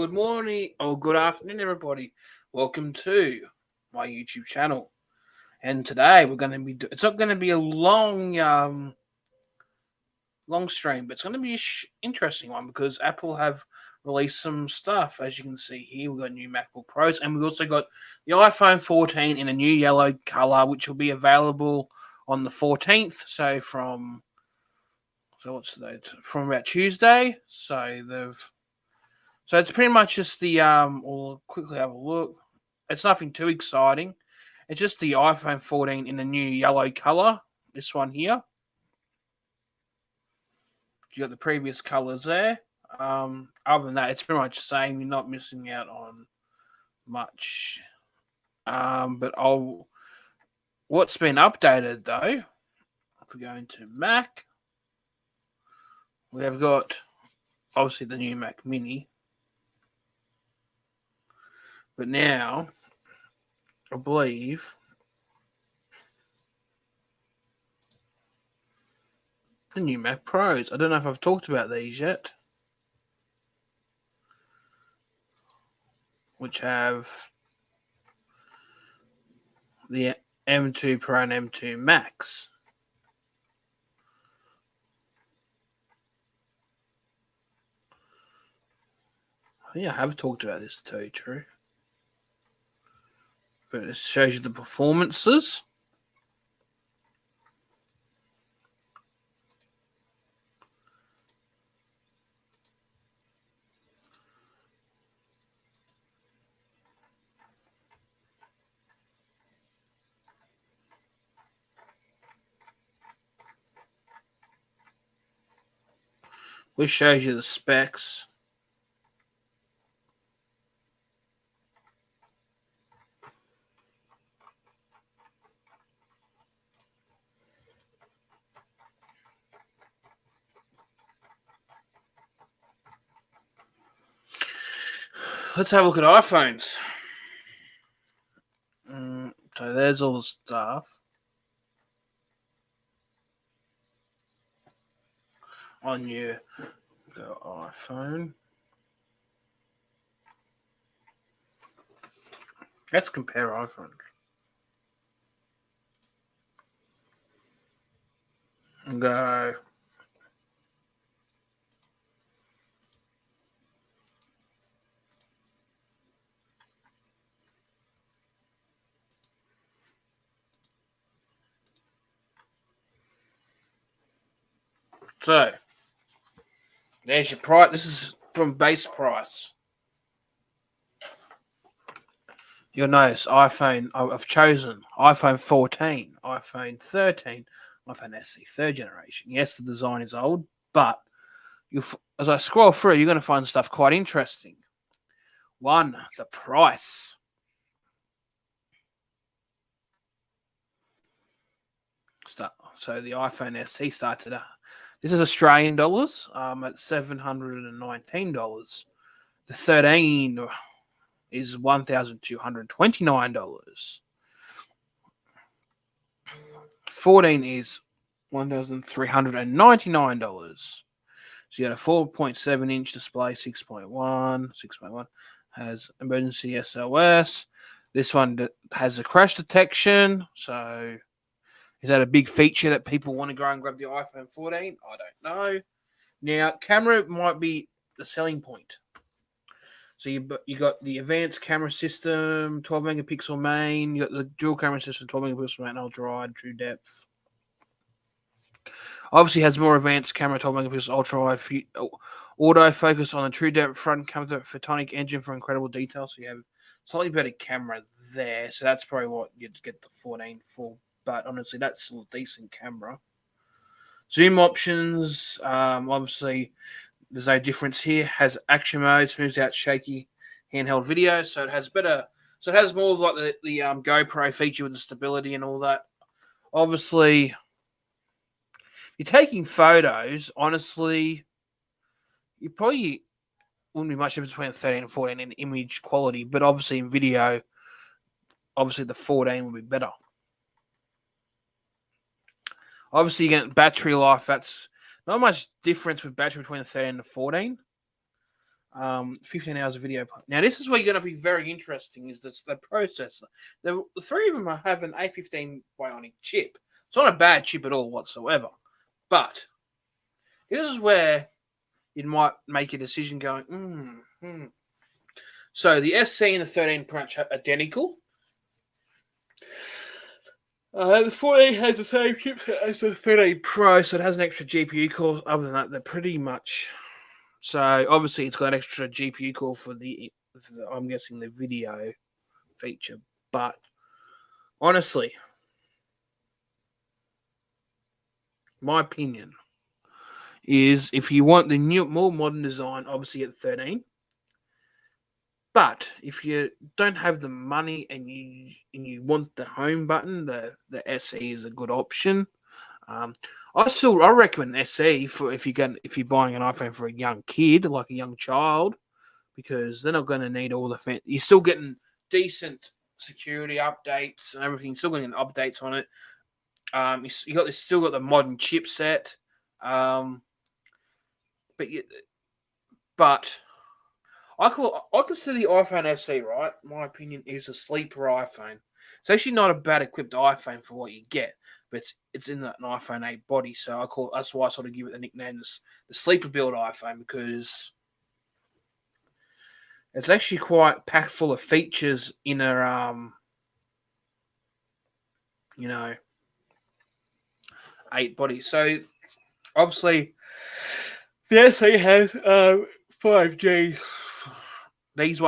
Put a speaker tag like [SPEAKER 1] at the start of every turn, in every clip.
[SPEAKER 1] good morning or good afternoon, everybody. Welcome to my YouTube channel. And today we're going to be. It's not going to be a long stream, but it's going to be an interesting one because Apple have released some stuff. As you can see here, we've got new MacBook Pros, and we've also got the iPhone 14 in a new yellow color, which will be available on the 14th. So what's the date? From about Tuesday. So it's pretty much just the we'll quickly have a look. It's nothing too exciting. It's just the iPhone 14 in the new yellow color. This one here. You got the previous colors there. Other than that, it's pretty much the same. You're not missing out on much. What's been updated though? If we go into Mac, we have got obviously the new Mac Mini. But now, I believe the new Mac Pros. I don't know if I've talked about these yet. Which have the M2 Pro and M2 Max. Yeah, I have talked about this to tell you the truth. But it shows you the performances. Which shows you the specs. Let's have a look at iPhones. So there's all the stuff on your iPhone. Let's compare iPhones. Go. So, there's your price. This is from base price. You'll notice iPhone, I've chosen iPhone 14, iPhone 13, iPhone SE, third generation. Yes, the design is old, but as I scroll through, you're going to find stuff quite interesting. One, the price. So the iPhone SE starts at this is Australian dollars at $719. The 13 is $1,229. 14 is $1,399. So you got a 4.7-inch display, 6.1 has emergency SOS. This one has a crash detection. So is that a big feature that people want to go and grab the iPhone 14? I don't know. Now, camera might be the selling point. So you got the advanced camera system, 12 megapixel main. You got the dual camera system, 12 megapixel main, ultra wide, true depth. Obviously, has more advanced camera, 12 megapixels, ultra wide, auto focus on the true depth front camera, photonic engine for incredible detail. So you have slightly better camera there. So that's probably what you'd get the 14 for. But honestly, that's still a decent camera. Zoom options, obviously, there's no difference here. Has action mode, smooths out shaky handheld video, so it has better. So it has more of like the GoPro feature with the stability and all that. Obviously, if you're taking photos, honestly, you probably wouldn't be much difference between 13 and 14 in image quality, but obviously in video, obviously the 14 would be better. Obviously, you get battery life. That's not much difference with battery between the 13 and the 14. 15 hours of video. Now, this is where you're going to be very interesting. Is the processor? The three of them have an A15 Bionic chip. It's not a bad chip at all whatsoever. But this is where you might make a decision going, So the SC and the 13 pretty much are identical. The 14 has the same chipset as the 13 Pro, so it has an extra GPU core. Other than that, they're pretty much. So obviously, it's got an extra GPU core for I'm guessing the video feature. But honestly, my opinion is if you want the new, more modern design, obviously at 13. But if you don't have the money and you want the home button, the SE is a good option. I recommend SE for if you're buying an iPhone for a young kid, like a young child, because they're not going to need all the you're still getting decent security updates and everything. You're still getting updates on it. Still got the modern chipset, but I consider the iPhone SE, right? My opinion is a sleeper iPhone. It's actually not a bad equipped iPhone for what you get, but it's in an iPhone 8 body, so that's why I sort of give it the nickname the sleeper build iPhone, because it's actually quite packed full of features in a 8 body. So obviously the SE has 5G. These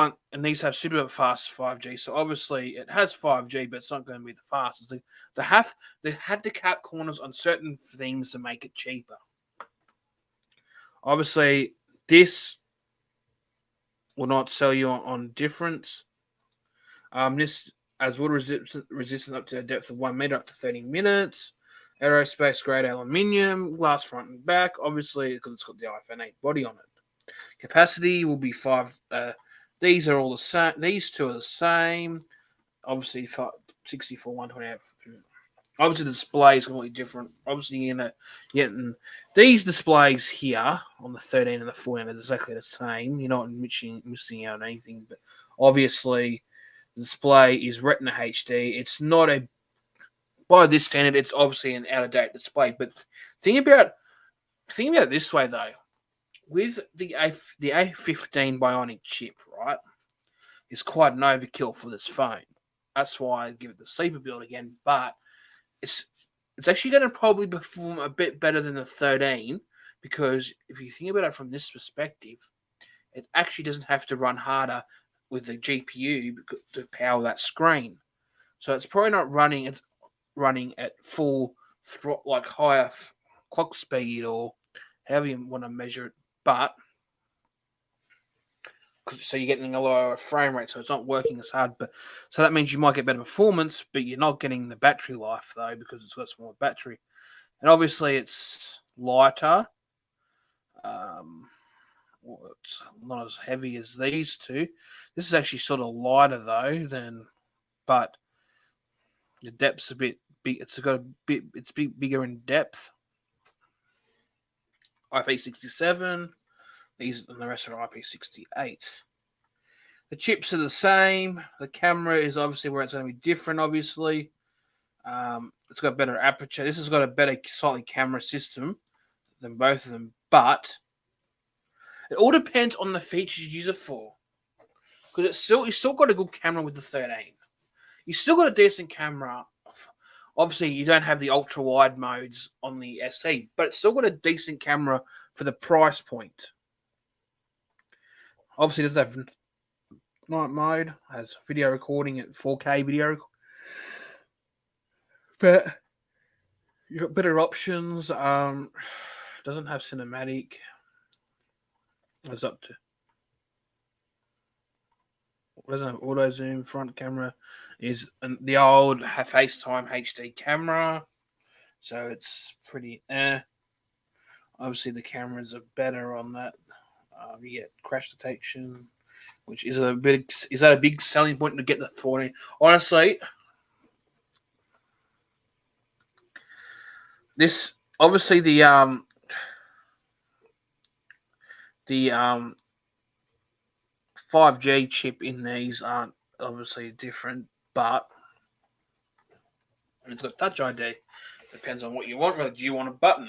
[SPEAKER 1] have super fast 5G. So obviously it has 5G, but it's not going to be the fastest. They had to cut corners on certain things to make it cheaper. Obviously, this will not sell you on difference. This has water resistant up to a depth of 1 meter, up to 30 minutes. Aerospace grade aluminium, glass front and back. Obviously, because it's got the iPhone 8 body on it. Capacity will be 5. These are all the same. These two are the same. Obviously, 64, 128. Obviously, the display is completely different. Obviously, you're getting these displays here on the 13 and the 14 are exactly the same. You're not missing out on anything. But obviously, the display is Retina HD. It's not by this standard, it's obviously an out of date display. But think about it this way though. With the A15 Bionic chip, right, is quite an overkill for this phone. That's why I give it the sleeper build again. But it's actually going to probably perform a bit better than the 13, because if you think about it from this perspective, it actually doesn't have to run harder with the GPU to power that screen. So it's probably not running at full like higher clock speed or however you want to measure it, but so you're getting a lower frame rate, so it's not working as hard. But so that means you might get better performance, but you're not getting the battery life though, because it's got a smaller battery, and obviously it's lighter. It's not as heavy as these two. This is actually sort of lighter though but the depth's a bit big. It's bigger in depth. IP67. These and the rest are IP68. The chips are the same. The camera is obviously where it's going to be different, obviously. It's got better aperture. This has got a better slightly camera system than both of them, but it all depends on the features you use it for. Because you still got a good camera with the 13. You still got a decent camera. Obviously, you don't have the ultra wide modes on the SE, but it's still got a decent camera for the price point. Obviously, it doesn't have night mode, has video recording at 4K video. But you've got better options. Doesn't have cinematic. It's up to. Doesn't have auto zoom. Front camera is the old FaceTime HD camera, so it's pretty. Obviously, the cameras are better on that. You get crash detection, which is a big selling point to get the 14. Honestly, this obviously the 5G chip in these aren't obviously different, but it's got Touch ID. Depends on what you want. Whether do you want a button,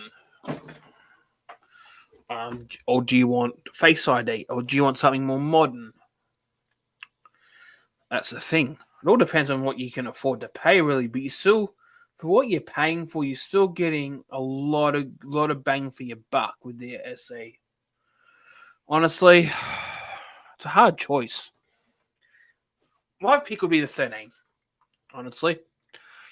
[SPEAKER 1] or do you want Face ID, or do you want something more modern? That's the thing. It all depends on what you can afford to pay, really. But you still, for what you're paying for, you're still getting a lot of bang for your buck with the SE. Honestly, it's a hard choice. My pick would be the 13. Honestly,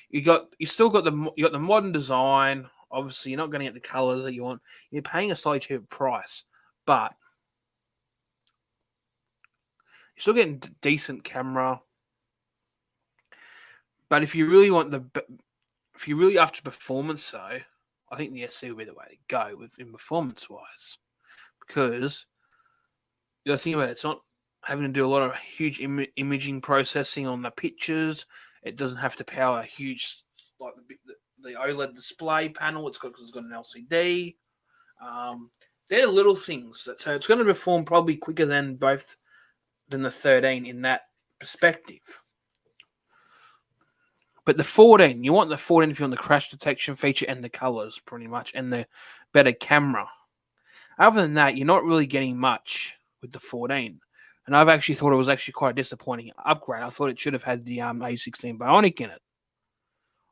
[SPEAKER 1] you still got the modern design. Obviously, you're not going to get the colors that you want. You're paying a slightly cheaper price, but you're still getting decent camera. But if you really after performance, though, I think the SC will be the way to go in performance wise, because the thing about it's not having to do a lot of huge imaging processing on the pictures. It doesn't have to power a huge like the OLED display panel. It's got an LCD. They're little things so it's going to perform probably quicker than the 13 in that perspective. But the 14, you want the 14 if you want the crash detection feature and the colors, pretty much, and the better camera. Other than that, you're not really getting much with the 14. And I've actually thought it was actually quite a disappointing upgrade. I thought it should have had the A16 Bionic in it.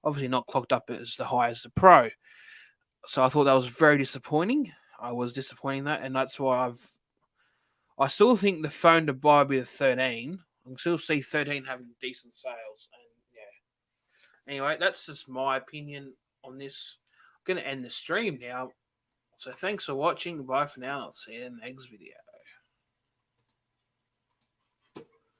[SPEAKER 1] Obviously not clocked up as the high as the Pro. So I thought that was very disappointing. I was disappointing that, and that's why I still think the phone to buy would be the 13. I can still see 13 having decent sales. And yeah. Anyway, that's just my opinion on this. I'm going to end the stream now. So thanks for watching. Bye for now. I'll see you in the next video.